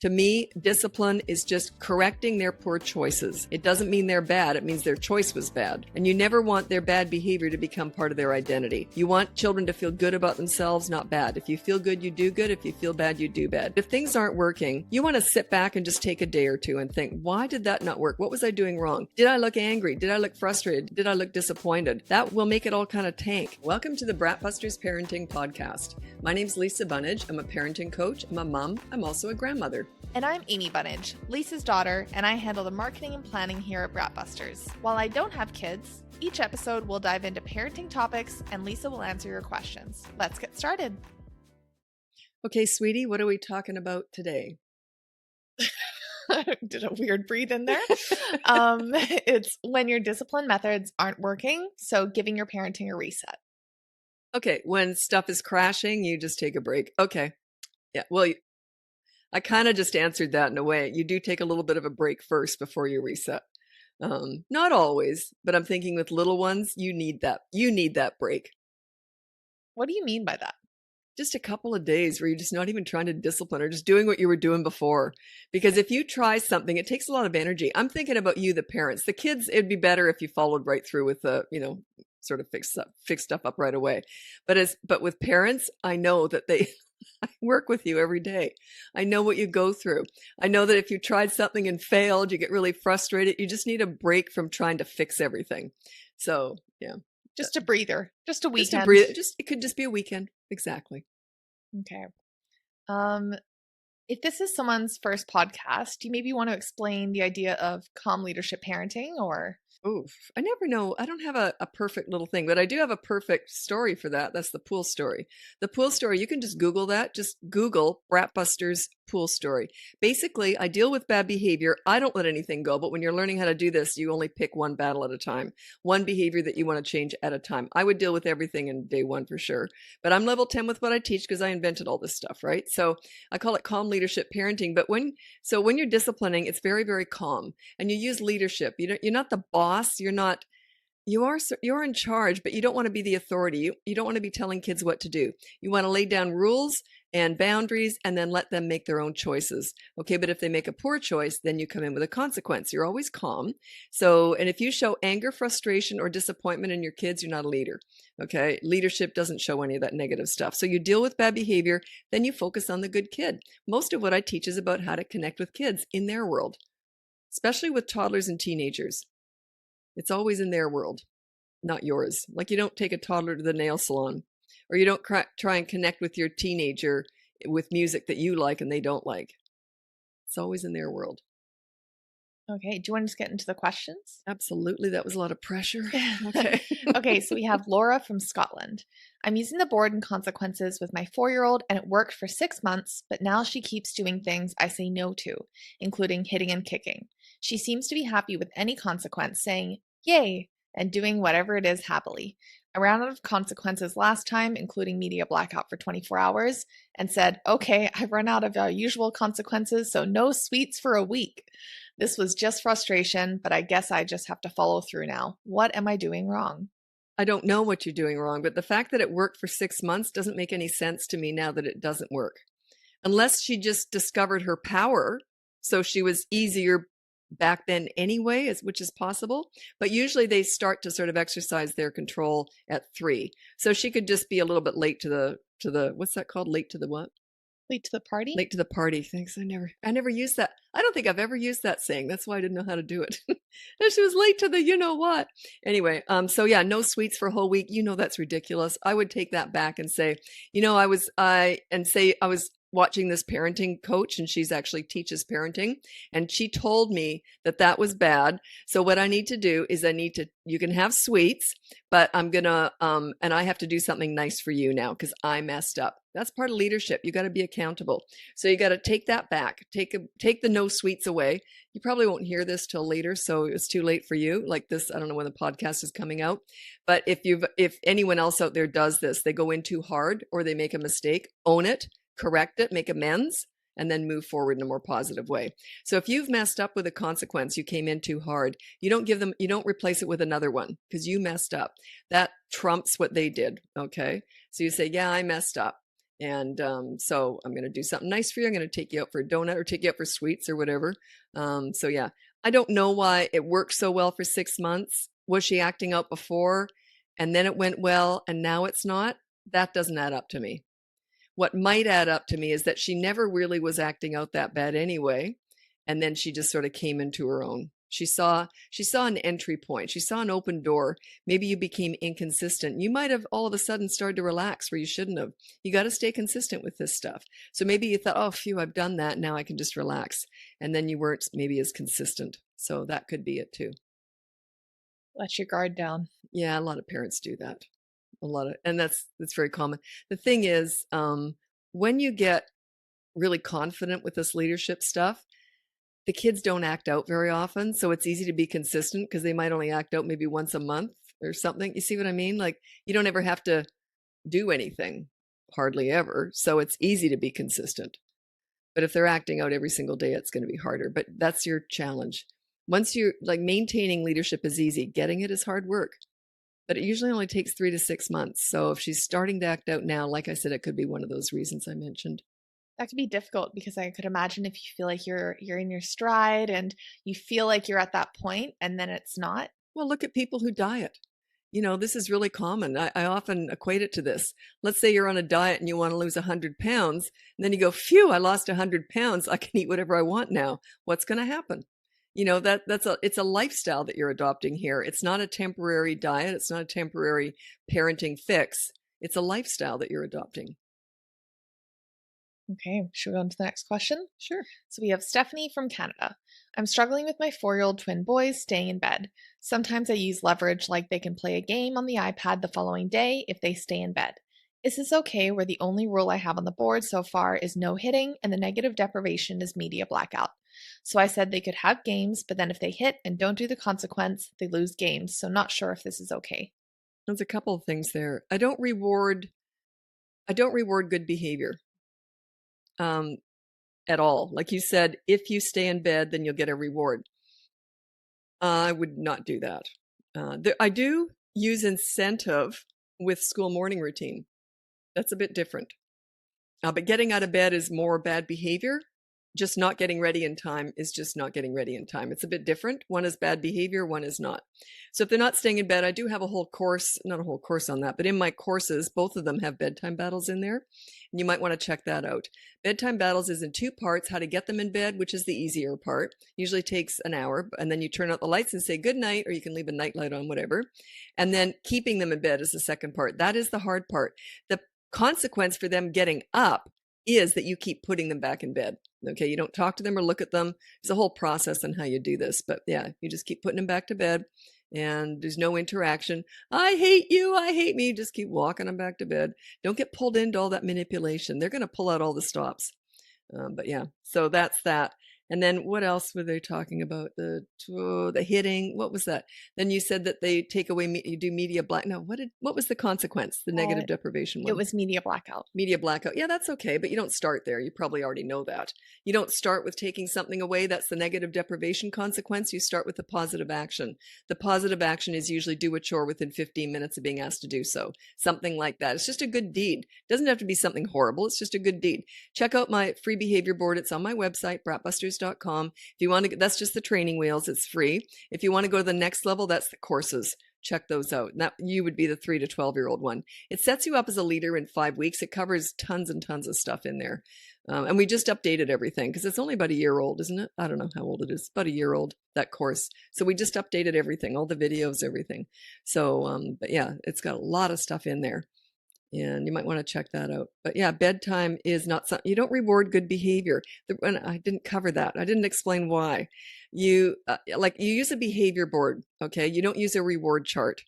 To me, discipline is just correcting their poor choices. It doesn't mean they're bad. It means their choice was bad. And you never want their bad behavior to become part of their identity. You want children to feel good about themselves, not bad. If you feel good, you do good. If you feel bad, you do bad. If things aren't working, you want to sit back and just take a day or two and think, why did that not work? What was I doing wrong? Did I look angry? Did I look frustrated? Did I look disappointed? That will make it all kind of tank. Welcome to the Brat Busters Parenting Podcast. My name's Lisa Bunnage. I'm a parenting coach. I'm a mom. I'm also a grandmother. And I'm Amy Bunnage, Lisa's daughter, and I handle the marketing and planning here at Brat Busters. While I don't have kids, each episode will dive into parenting topics and Lisa will answer your questions. Let's get started. Okay, sweetie, what are we talking about today? Did a weird breathe in there. It's when your discipline methods aren't working, so giving your parenting a reset. Okay, when stuff is crashing, you just take a break. Okay. Yeah, well, I kind of just answered that in a way. You do take a little bit of a break first before you reset. Not always, but I'm thinking with little ones, you need that. You need that break. What do you mean by that? Just a couple of days where you're just not even trying to discipline or just doing what you were doing before. Because if you try something, it takes a lot of energy. I'm thinking about you, the parents. The kids, it'd be better if you followed right through with the, sort of fix stuff up right away. But with parents, I know that I work with you every day. I know what you go through. I know that if you tried something and failed, you get really frustrated. You just need a break from trying to fix everything. So, yeah. Just a breather. Just a weekend. It could just be a weekend. Exactly. Okay. If this is someone's first podcast, do you maybe want to explain the idea of calm leadership parenting or... Oof. I never know. I don't have a perfect little thing, but I do have a perfect story for that. That's the pool story. The pool story, you can just Google that. Just Google Brat Busters pool story. Basically, I deal with bad behavior. I don't let anything go, but when you're learning how to do this, you only pick one battle at a time, one behavior that you want to change at a time. I would deal with everything in day one for sure, but I'm level 10 with what I teach because I invented all this stuff, right? So I call it calm leadership parenting. But when you're disciplining, it's very, very calm, and you use leadership. You're not the boss. You're in charge, but you don't want to be the authority. You don't want to be telling kids what to do. You want to lay down rules and boundaries and then let them make their own choices. Okay, but if they make a poor choice, then you come in with a consequence. You're always calm. And if you show anger, frustration, or disappointment in your kids, you're not a leader. Okay, leadership doesn't show any of that negative stuff. So you deal with bad behavior, then you focus on the good kid. Most of what I teach is about how to connect with kids in their world, especially with toddlers and teenagers. It's always in their world, not yours. Like you don't take a toddler to the nail salon, or you don't try and connect with your teenager with music that you like and they don't like. It's always in their world. Okay. Do you want to just get into the questions? Absolutely. That was a lot of pressure. Okay. Okay. So we have Laura from Scotland. I'm using the board and consequences with my 4-year-old and it worked for 6 months, but now she keeps doing things I say no to, including hitting and kicking. She seems to be happy with any consequence, saying, yay, and doing whatever it is happily. I ran out of consequences last time, including media blackout for 24 hours, and said, okay, I've run out of usual consequences, so no sweets for a week. This was just frustration, but I guess I just have to follow through now. What am I doing wrong? I don't know what you're doing wrong, but the fact that it worked for 6 months doesn't make any sense to me now that it doesn't work. Unless she just discovered her power, so she was easier back then anyway, which is possible. But usually they start to sort of exercise their control at 3. So she could just be a little bit late to the what's that called? Late to the what? Late to the party? Late to the party. Thanks. I never used that. I don't think I've ever used that saying. That's why I didn't know how to do it. And she was late to the you know what. Anyway, so yeah, no sweets for a whole week. That's ridiculous. I would take that back and say, I was watching this parenting coach, and she's actually teaches parenting, and she told me that was bad. So what I need to do is you can have sweets, but I'm gonna and I have to do something nice for you now because I messed up. That's part of leadership. You got to be accountable. So you got to take that back. Take the no sweets away. You probably won't hear this till later, so it's too late for you. Like this, I don't know when the podcast is coming out. But if anyone else out there does this, they go in too hard or they make a mistake, own it, correct it, make amends, and then move forward in a more positive way. So if you've messed up with a consequence, you came in too hard, you don't replace it with another one because you messed up. That trumps what they did. Okay. So you say, yeah, I messed up. And so I'm going to do something nice for you. I'm going to take you out for a donut or take you out for sweets or whatever. So yeah, I don't know why it worked so well for 6 months. Was she acting out before and then it went well and now it's not? That doesn't add up to me. What might add up to me is that she never really was acting out that bad anyway, and then she just sort of came into her own. She saw an entry point. She saw an open door. Maybe you became inconsistent. You might have all of a sudden started to relax where you shouldn't have. You got to stay consistent with this stuff. So maybe you thought, oh, phew, I've done that. Now I can just relax. And then you weren't maybe as consistent. So that could be it too. Let your guard down. Yeah, a lot of parents do that. And that's very common. The thing is, when you get really confident with this leadership stuff, the kids don't act out very often, so it's easy to be consistent because they might only act out maybe once a month or something. You see what I mean? Like, you don't ever have to do anything, hardly ever, so it's easy to be consistent. But if they're acting out every single day, it's going to be harder. But that's your challenge. Once you're like, maintaining leadership is easy, getting it is hard work. But it usually only takes 3 to 6 months. So if she's starting to act out now, like I said, it could be one of those reasons I mentioned. That could be difficult because I could imagine if you feel like you're in your stride and you feel like you're at that point and then it's not. Well, look at people who diet. This is really common. I often equate it to this. Let's say you're on a diet and you want to lose 100 pounds, and then you go, phew, I lost 100 pounds. I can eat whatever I want now. What's going to happen? It's a lifestyle that you're adopting here. It's not a temporary diet. It's not a temporary parenting fix. It's a lifestyle that you're adopting. Okay, should we go on to the next question? Sure. So we have Stephanie from Canada. I'm struggling with my 4-year-old twin boys staying in bed. Sometimes I use leverage like they can play a game on the iPad the following day if they stay in bed. Is this okay where the only rule I have on the board so far is no hitting and the negative deprivation is media blackout? So I said they could have games, but then if they hit and don't do the consequence, they lose games. So not sure if this is okay. There's a couple of things there. I don't reward good behavior. At all. Like you said, if you stay in bed, then you'll get a reward. I would not do that. I do use incentive with school morning routine. That's a bit different. But getting out of bed is more bad behavior. Just not getting ready in time is just not getting ready in time. It's a bit different. One is bad behavior, one is not. So if they're not staying in bed, I do have a whole course, not a whole course on that, but in my courses, both of them have bedtime battles in there. And you might want to check that out. Bedtime battles is in 2 parts: how to get them in bed, which is the easier part. Usually takes an hour, and then you turn out the lights and say good night, or you can leave a night light on, whatever. And then keeping them in bed is the second part. That is the hard part. The consequence for them getting up is that you keep putting them back in bed. Okay, you don't talk to them or look at them. There's a whole process on how you do this, but yeah, you just keep putting them back to bed and there's no interaction. I hate you, I hate me. Just keep walking them back to bed. Don't get pulled into all that manipulation. They're going to pull out all the stops. But yeah, so that's that. And then what else were they talking about? The hitting. What was that? Then you said that they take away, you do media black. No, what was the consequence? The negative deprivation one. It was media blackout. Media blackout. Yeah, that's okay, but you don't start there. You probably already know that. You don't start with taking something away. That's the negative deprivation consequence. You start with the positive action. The positive action is usually do a chore within 15 minutes of being asked to do so. Something like that. It's just a good deed. It doesn't have to be something horrible. It's just a good deed. Check out my free behavior board. It's on my website, bratbusters.com. If you want to, that's just the training wheels. It's free. If you want to go to the next level, that's the courses. Check those out. That you would be the 3 to 12-year-old one. It sets you up as a leader in 5 weeks. It covers tons and tons of stuff in there. And we just updated everything because it's only about a year old, isn't it? I don't know how old it is. About a year old, that course. So we just updated everything, all the videos, everything. So, but yeah, it's got a lot of stuff in there. And you might want to check that out. But yeah, bedtime is not something, you don't reward good behavior. And I didn't cover that. I didn't explain why. You use a behavior board, okay? You don't use a reward chart.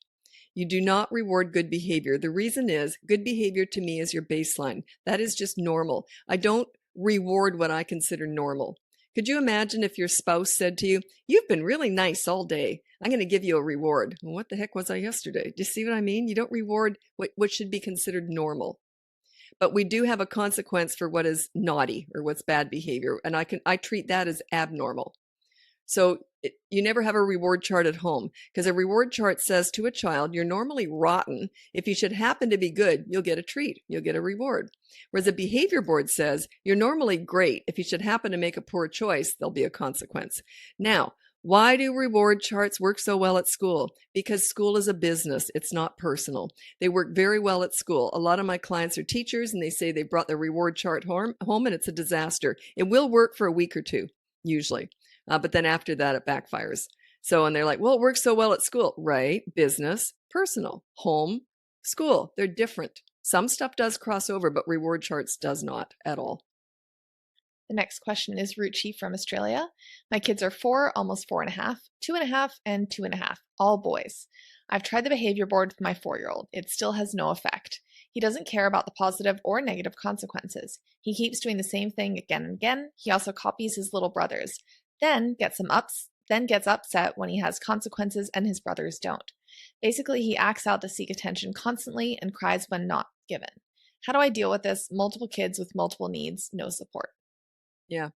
You do not reward good behavior. The reason is good behavior to me is your baseline. That is just normal. I don't reward what I consider normal. Could you imagine if your spouse said to you, you've been really nice all day. I'm going to give you a reward. Well, what the heck was I yesterday? Do you see what I mean? You don't reward what should be considered normal. But we do have a consequence for what is naughty or what's bad behavior. And I treat that as abnormal. So You never have a reward chart at home because a reward chart says to a child, you're normally rotten. If you should happen to be good, you'll get a treat, you'll get a reward. Whereas a behavior board says, you're normally great. If you should happen to make a poor choice, there'll be a consequence. Now, why do reward charts work so well at school? Because school is a business. It's not personal. They work very well at school. A lot of my clients are teachers and they say they brought their reward chart home and it's a disaster. It will work for a week or two, usually. But then after that, it backfires. So, and they're like, well, it works so well at school. Right. Business, personal, home, school. They're different. Some stuff does cross over, but reward charts does not at all. The next question is Ruchi from Australia. My kids are 4, almost 4.5, 2.5, and 2.5, all boys. I've tried the behavior board with my 4-year-old. It still has no effect. He doesn't care about the positive or negative consequences. He keeps doing the same thing again and again. He also copies his little brothers, then gets upset when he has consequences and his brothers don't. Basically, he acts out to seek attention constantly and cries when not given. How do I deal with this? Multiple kids with multiple needs, no support. Yeah.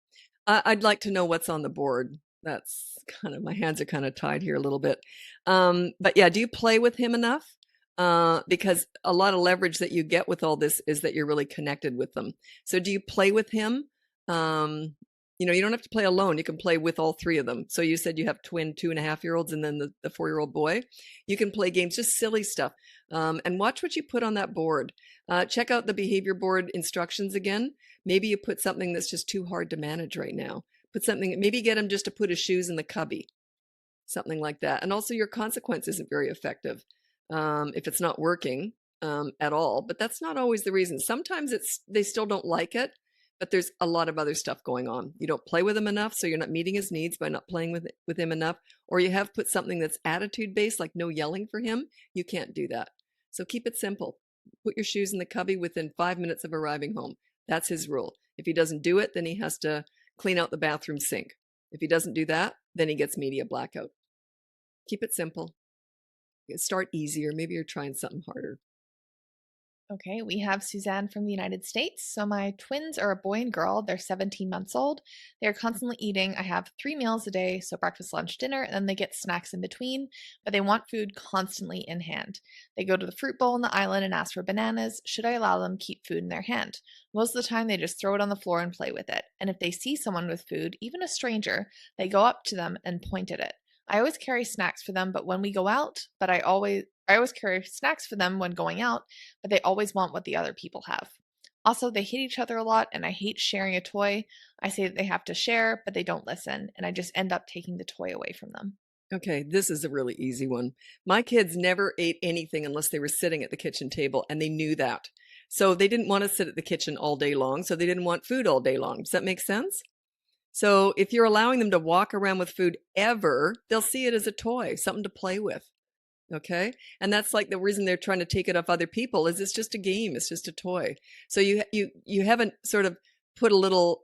I'd like to know what's on the board. That's kind of, my hands are kind of tied here a little bit. But yeah, do you play with him enough? Because a lot of leverage that you get with all this is that you're really connected with them. So do you play with him? You don't have to play alone. You can play with all three of them. So you said you have twin 2.5-year-olds and then the 4-year-old boy. You can play games, just silly stuff. And watch what you put on that board. Check out the behavior board instructions again. Maybe you put something that's just too hard to manage right now. Put something, maybe get him just to put his shoes in the cubby, something like that. And also your consequence isn't very effective if it's not working at all. But that's not always the reason. Sometimes they still don't like it, but there's a lot of other stuff going on. You don't play with him enough, so you're not meeting his needs by not playing with him enough. Or you have put something that's attitude based, like no yelling for him. You can't do that. So keep it simple. Put your shoes in the cubby within 5 minutes of arriving home. That's his rule. If he doesn't do it, then he has to clean out the bathroom sink. If he doesn't do that, then he gets media blackout. Keep it simple. Start easier. Maybe you're trying something harder. Okay, we have Suzanne from the United States. So my twins are a boy and girl. They're 17 months old. They're constantly eating. I have 3 meals a day, so breakfast, lunch, dinner, and then they get snacks in between, but they want food constantly in hand. They go to the fruit bowl on the island and ask for bananas. Should I allow them keep food in their hand? Most of the time, they just throw it on the floor and play with it. And if they see someone with food, even a stranger, they go up to them and point at it. I always carry snacks for them, but when we go out, I always carry snacks for them when going out, but they always want what the other people have. Also, they hit each other a lot, and I hate sharing a toy. I say that they have to share, but they don't listen, and I just end up taking the toy away from them. Okay, this is a really easy one. My kids never ate anything unless they were sitting at the kitchen table, and they knew that. So they didn't want to sit at the kitchen all day long, so they didn't want food all day long. Does that make sense? So if you're allowing them to walk around with food ever, they'll see it as a toy, something to play with. Okay. And that's like the reason they're trying to take it off other people is it's just a game. It's just a toy. So you haven't sort of put a little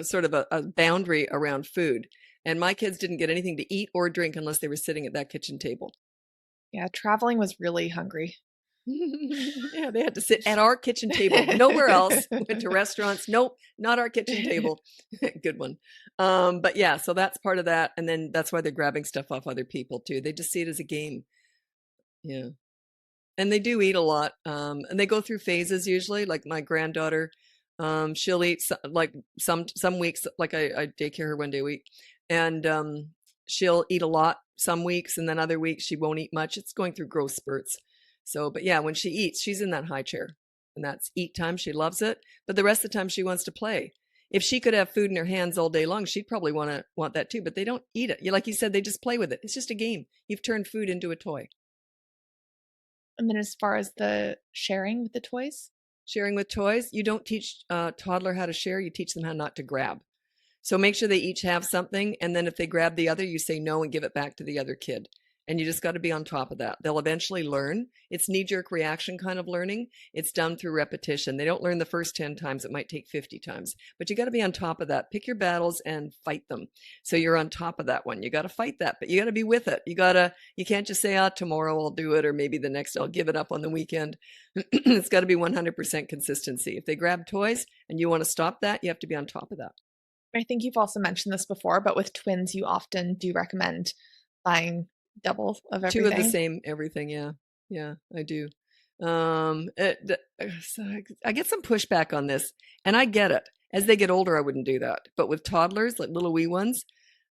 sort of a boundary around food. And my kids didn't get anything to eat or drink unless they were sitting at that kitchen table. Yeah, traveling was really hungry. Yeah, they had to sit at our kitchen table, nowhere else. Went to restaurants. Nope, not our kitchen table. Good one. But yeah, so that's part of that. And then that's why they're grabbing stuff off other people too. They just see it as a game. Yeah. And they do eat a lot. And they go through phases usually. Like my granddaughter, she'll eat like some weeks, like I daycare her 1 day a week. And she'll eat a lot some weeks, and then other weeks she won't eat much. It's going through growth spurts. So, but yeah, when she eats, she's in that high chair and that's eat time. She loves it. But the rest of the time she wants to play. If she could have food in her hands all day long, she'd probably want that too, but they don't eat it. Like you said, they just play with it. It's just a game. You've turned food into a toy. And then as far as the sharing with the toys? Sharing with toys, you don't teach a toddler how to share. You teach them how not to grab. So make sure they each have something. And then if they grab the other, you say no and give it back to the other kid. And you just got to be on top of that. They'll eventually learn. It's knee-jerk reaction kind of learning. It's done through repetition. They don't learn the first 10 times. It might take 50 times. But you got to be on top of that. Pick your battles and fight them. So you're on top of that one. You got to fight that, but you got to be with it. You can't just say, tomorrow I'll do it, or maybe the next I'll give it up on the weekend. It's got to be 100% consistency. If they grab toys and you want to stop that, you have to be on top of that. I think you've also mentioned this before, but with twins, you often do recommend buying double of Two of the everything. same everything, yeah. Yeah, I do. So I get some pushback on this, and I get it. As they get older, I wouldn't do that. But with toddlers, like little wee ones,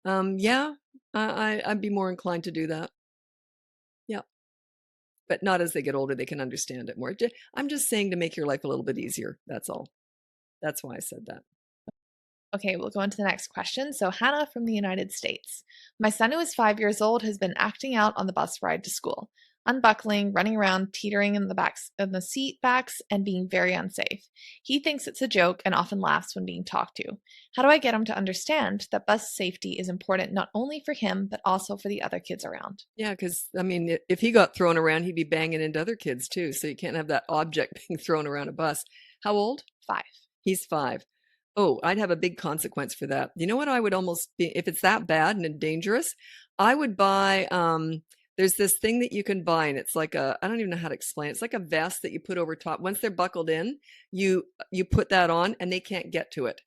yeah, I'd be more inclined to do that. Yeah, but not as they get older, they can understand it more. I'm just saying to make your life a little bit easier. That's all. That's why I said that. Okay, we'll go on to the next question. So, Hannah from the United States. My son, who is 5 years old, has been acting out on the bus ride to school, unbuckling, running around, teetering in the seat backs, and being very unsafe. He thinks it's a joke and often laughs when being talked to. How do I get him to understand that bus safety is important not only for him, but also for the other kids around? Yeah, because I mean, if he got thrown around, he'd be banging into other kids too. So you can't have that object being thrown around a bus. How old? 5. He's 5. Oh, I'd have a big consequence for that. You know what I would almost be if it's that bad and dangerous, I would buy, there's this thing that you can buy, and it's like I don't even know how to explain it. It's like a vest that you put over top. Once they're buckled in, you put that on and they can't get to it.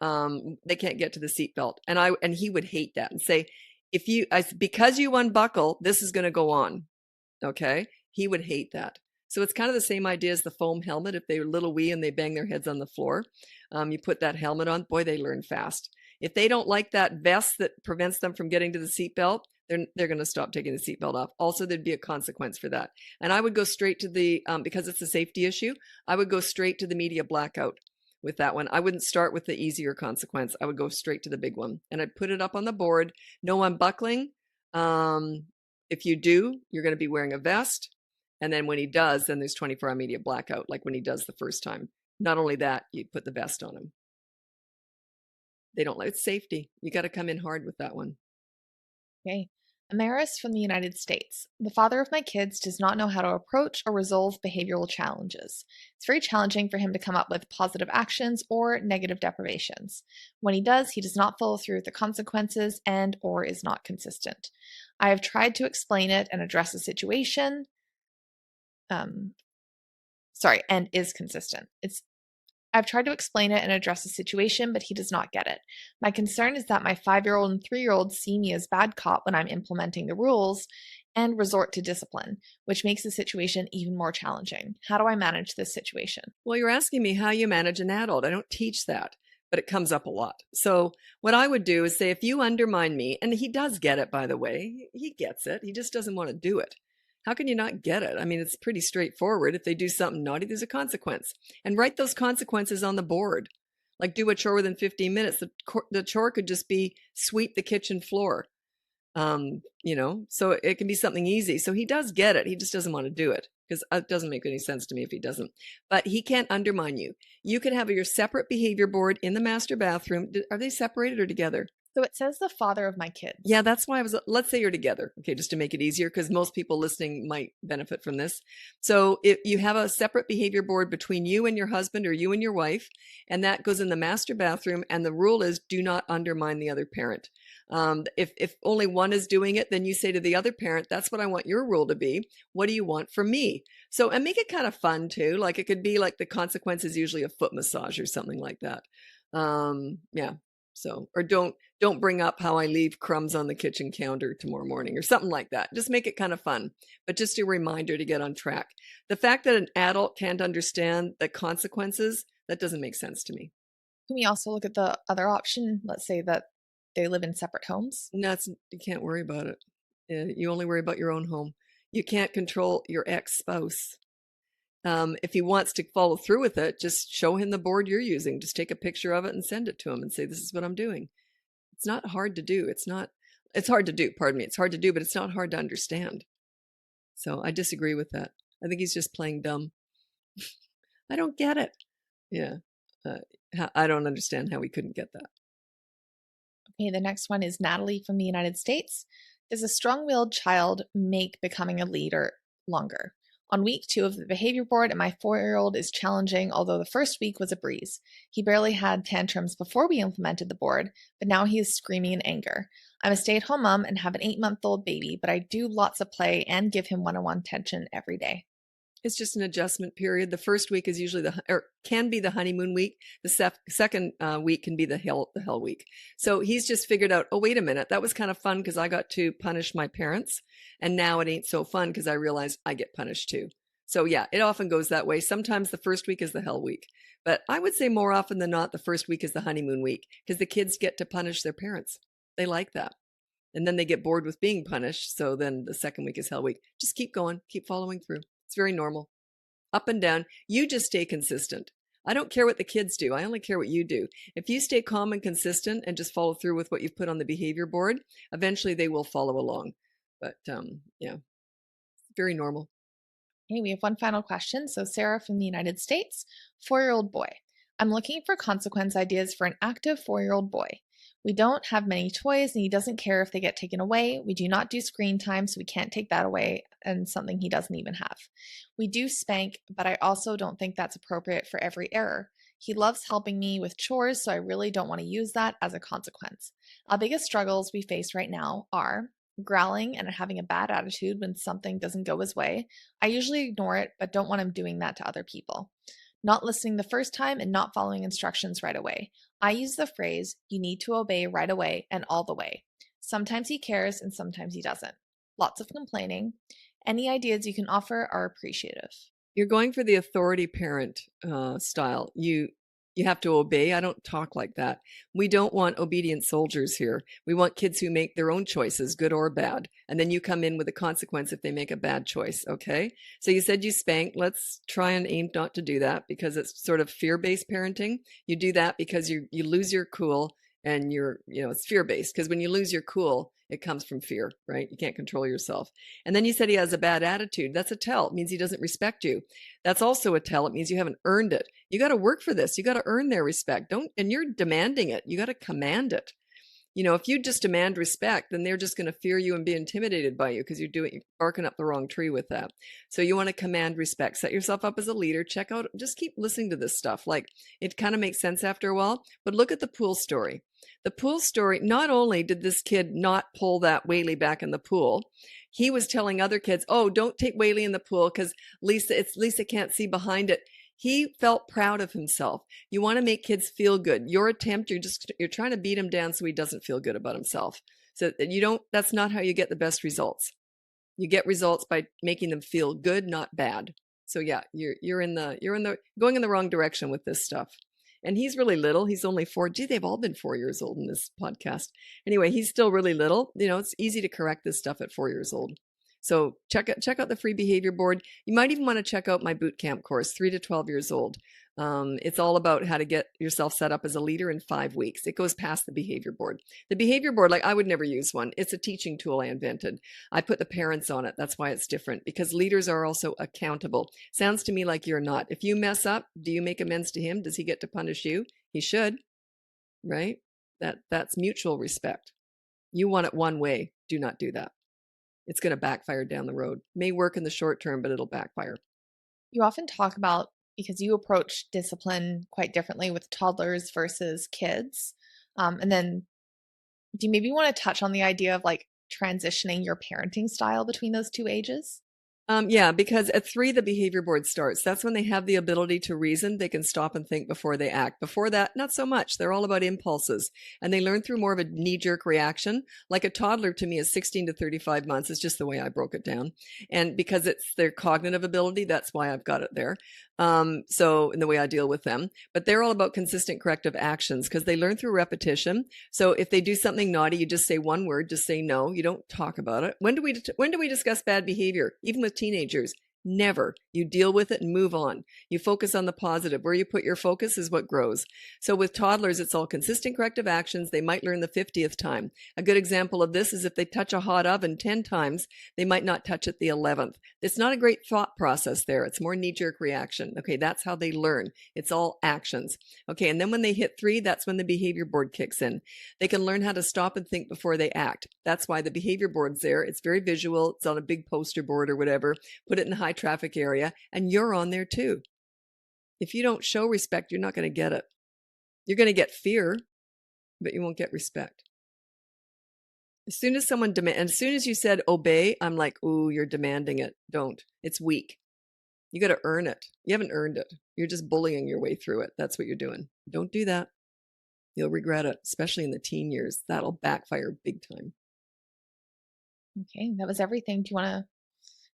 They can't get to the seatbelt. And he would hate that and say, if you because you unbuckle, this is going to go on. Okay. He would hate that. So it's kind of the same idea as the foam helmet. If they're little wee and they bang their heads on the floor, you put that helmet on, boy, they learn fast. If they don't like that vest that prevents them from getting to the seatbelt, they're going to stop taking the seatbelt off. Also, there'd be a consequence for that. And I would go straight to the, because it's a safety issue, I would go straight to the media blackout with that one. I wouldn't start with the easier consequence. I would go straight to the big one. And I'd put it up on the board. No unbuckling. Um, if you do, you're going to be wearing a vest. And then when he does, then there's 24-hour media blackout, like when he does the first time. Not only that, you put the vest on him. They don't like it's safety. You got to come in hard with that one. Okay. Amaris from the United States. The father of my kids does not know how to approach or resolve behavioral challenges. It's very challenging for him to come up with positive actions or negative deprivations. When he does, he does not follow through with the consequences and or is not consistent. I have tried to explain it and address the situation. Um, and is consistent. I've tried to explain it and address the situation, but he does not get it. My concern is that my 5-year-old and 3-year-old see me as bad cop when I'm implementing the rules and resort to discipline, which makes the situation even more challenging. How do I manage this situation? Well, you're asking me how you manage an adult. I don't teach that, but it comes up a lot. So, what I would do is say, if you undermine me, and he does get it, by the way, he gets it, he just doesn't want to do it. How can you not get it? I mean, it's pretty straightforward. If they do something naughty, there's a consequence. And write those consequences on the board. Like do a chore within 15 minutes. The chore could just be sweep the kitchen floor. So it can be something easy. So he does get it. He just doesn't want to do it because it doesn't make any sense to me if he doesn't. But he can't undermine you. You can have your separate behavior board in the master bathroom. Are they separated or together? So it says the father of my Yeah, kids. that's why let's say you're together, okay, just to make it easier, because most people listening might benefit from this. So if you have a separate behavior board between you and your husband or you and your wife, and that goes in the master bathroom, and the rule is do not undermine the other parent. If only one is doing it, then you say to the other parent, that's what I want your rule to be. What do you want from me? So, and make it kind of fun too. Like it could be like the consequence is usually a foot massage or something like that. Yeah. So, or don't bring up how I leave crumbs on the kitchen counter tomorrow morning or something like that. Just make it kind of fun, but just a reminder to get on track. The fact that an adult can't understand the consequences, that doesn't make sense to me. Can we also look at the other option? Let's say that they live in separate homes. No, you can't worry about it. You only worry about your own home. You can't control your ex-spouse. If he wants to follow through with it, just show him the board you're using. Just take a picture of it and send it to him and say, this is what I'm doing. It's not hard to do. It's hard to do, pardon me. It's hard to do, but it's not hard to understand. So I disagree with that. I think he's just playing dumb. I don't get it. Yeah. Uh, I don't understand how he couldn't get that. Okay, the next one is Natalie from the United States. Does a strong willed child make becoming a leader longer? On week 2 of the behavior board, and my 4-year-old is challenging, although the first week was a breeze. He barely had tantrums before we implemented the board, but now he is screaming in anger. I'm a stay at home mom and have an 8-month-old baby, but I do lots of play and give him one on one attention every day. It's just an adjustment period. The first week is usually or can be the honeymoon week. The second week can be the hell week. So he's just figured out, oh, wait a minute. That was kind of fun because I got to punish my parents. And now it ain't so fun because I realize I get punished too. So yeah, it often goes that way. Sometimes the first week is the hell week. But I would say more often than not, the first week is the honeymoon week because the kids get to punish their parents. They like that. And then they get bored with being punished. So then the second week is hell week. Just keep going, keep following through. It's very normal. Up and down. You just stay consistent. I don't care what the kids do. I only care what you do. If you stay calm and consistent and just follow through with what you've put on the behavior board, eventually they will follow along. But yeah, very normal. Okay, we have one final question. So, Sarah from the United States, 4-year-old boy. I'm looking for consequence ideas for an active 4-year-old boy. We don't have many toys and he doesn't care if they get taken away. We do not do screen time, so we can't take that away, and something he doesn't even have. We do spank, but I also don't think that's appropriate for every error. He loves helping me with chores, so I really don't want to use that as a consequence. Our biggest struggles we face right now are growling and having a bad attitude when something doesn't go his way. I usually ignore it, but don't want him doing that to other people. Not listening the first time and not following instructions right away. I use the phrase, you need to obey right away and all the way. Sometimes he cares and sometimes he doesn't. Lots of complaining. Any ideas you can offer are appreciative. You're going for the authority parent style. You have to obey. I don't talk like that. We don't want obedient soldiers here. We want kids who make their own choices, good or bad. And then you come in with a consequence if they make a bad choice. Okay. So you said you spank. Let's try and aim not to do that because it's sort of fear-based parenting. You do that because you lose your cool and it's fear-based because when you lose your cool, it comes from fear, right? You can't control yourself. And then you said he has a bad attitude. That's a tell. It means he doesn't respect you. That's also a tell. It means you haven't earned it. You got to work for this. You got to earn their respect. And you're demanding it. You got to command it. If you just demand respect, then they're just going to fear you and be intimidated by you because you're barking up the wrong tree with that. So you want to command respect, set yourself up as a leader, check out, just keep listening to this stuff. Like it kind of makes sense after a while, but look at the pool story. The pool story, not only did this kid not pull that Whaley back in the pool, he was telling other kids, oh, don't take Whaley in the pool because Lisa can't see behind it. He felt proud of himself. You want to make kids feel good. Your attempt, you're trying to beat him down so he doesn't feel good about himself. So that's not how you get the best results. You get results by making them feel good, not bad. So yeah, you're going in the wrong direction with this stuff. And he's really little. He's only 4. Gee, they've all been 4 years old in this podcast. Anyway, he's still really little. It's easy to correct this stuff at 4 years old. So check out the free behavior board. You might even want to check out my boot camp course, 3 to 12 years old. It's all about how to get yourself set up as a leader in 5 weeks. It goes past the behavior board. The behavior board, like I would never use one. It's a teaching tool I invented. I put the parents on it. That's why it's different because leaders are also accountable. Sounds to me like you're not. If you mess up, do you make amends to him? Does he get to punish you? He should, right? That's mutual respect. You want it one way. Do not do that. It's going to backfire down the road. May work in the short term, but it'll backfire. You often talk about, because you approach discipline quite differently with toddlers versus kids. And then do you maybe want to touch on the idea of like transitioning your parenting style between those two ages? Yeah, because at 3, the behavior board starts. That's when they have the ability to reason. They can stop and think before they act. Before that, not so much. They're all about impulses. And they learn through more of a knee-jerk reaction. Like a toddler to me is 16 to 35 months. It's just the way I broke it down. And because it's their cognitive ability, that's why I've got it there. So in the way I deal with them. But they're all about consistent corrective actions because they learn through repetition. So if they do something naughty, you just say one word, just say no. You don't talk about it. When do we discuss bad behavior? Even with teenagers. Never. You deal with it and move on. You focus on the positive. Where you put your focus is what grows. So with toddlers, it's all consistent corrective actions. They might learn the 50th time. A good example of this is if they touch a hot oven 10 times, they might not touch it the 11th. It's not a great thought process there. It's more knee-jerk reaction. Okay, that's how they learn. It's all actions. Okay, and then when they hit 3, that's when the behavior board kicks in. They can learn how to stop and think before they act. That's why the behavior board's there. It's very visual. It's on a big poster board or whatever. Put it in the high traffic area, and you're on there too. If you don't show respect, you're not going to get it. You're going to get fear, but you won't get respect. As soon as as soon as you said obey, I'm like, ooh, you're demanding it. Don't. It's weak. You got to earn it. You haven't earned it. You're just bullying your way through it. That's what you're doing. Don't do that. You'll regret it, especially in the teen years. That'll backfire big time. Okay, that was everything.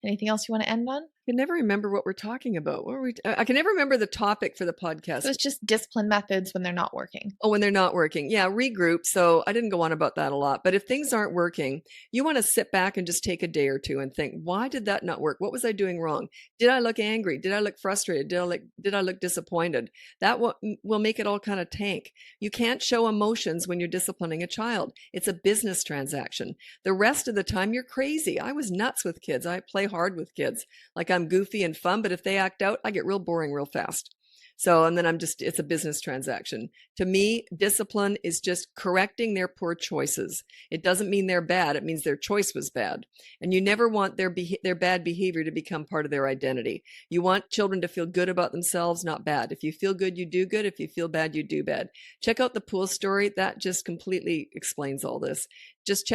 Anything else you want to end on? I can never remember what we're talking about. What were we? I can never remember the topic for the podcast. So it's just discipline methods when they're not working. Oh, when they're not working. Yeah, regroup. So I didn't go on about that a lot. But if things aren't working, you want to sit back and just take a day or two and think, why did that not work? What was I doing wrong? Did I look angry? Did I look frustrated? Did I look disappointed? That will make it all kind of tank. You can't show emotions when you're disciplining a child. It's a business transaction. The rest of the time, you're crazy. I was nuts with kids. I play hard with kids. Like I'm goofy and fun, but if they act out, I get real boring real fast. So, and then it's a business transaction. To me, discipline is just correcting their poor choices. It doesn't mean they're bad. It means their choice was bad. And you never want their bad behavior to become part of their identity. You want children to feel good about themselves, not bad. If you feel good, you do good. If you feel bad, you do bad. Check out the pool story. That just completely explains all this. Just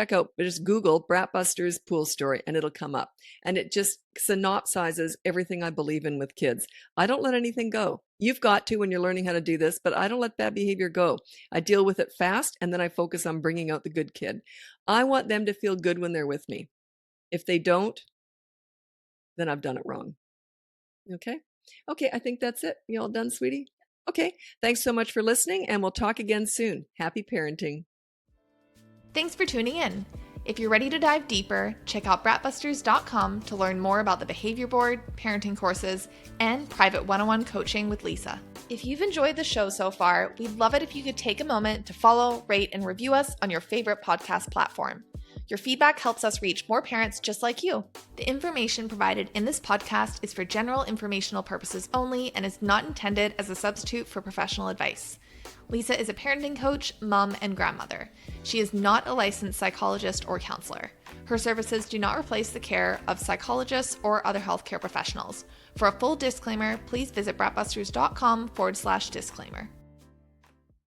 Google Brat Busters pool story and it'll come up. And it just synopsizes everything I believe in with kids. I don't let anything go. You've got to when you're learning how to do this, but I don't let bad behavior go. I deal with it fast and then I focus on bringing out the good kid. I want them to feel good when they're with me. If they don't, then I've done it wrong. Okay? Okay, I think that's it. You all done, sweetie? Okay. Thanks so much for listening and we'll talk again soon. Happy parenting. Thanks for tuning in. If you're ready to dive deeper, check out bratbusters.com to learn more about the behavior board, parenting courses, and private one-on-one coaching with Lisa. If you've enjoyed the show so far, we'd love it if you could take a moment to follow, rate, and review us on your favorite podcast platform. Your feedback helps us reach more parents just like you. The information provided in this podcast is for general informational purposes only and is not intended as a substitute for professional advice. Lisa is a parenting coach, mom, and grandmother. She is not a licensed psychologist or counselor. Her services do not replace the care of psychologists or other healthcare professionals. For a full disclaimer, please visit bratbusters.com/disclaimer.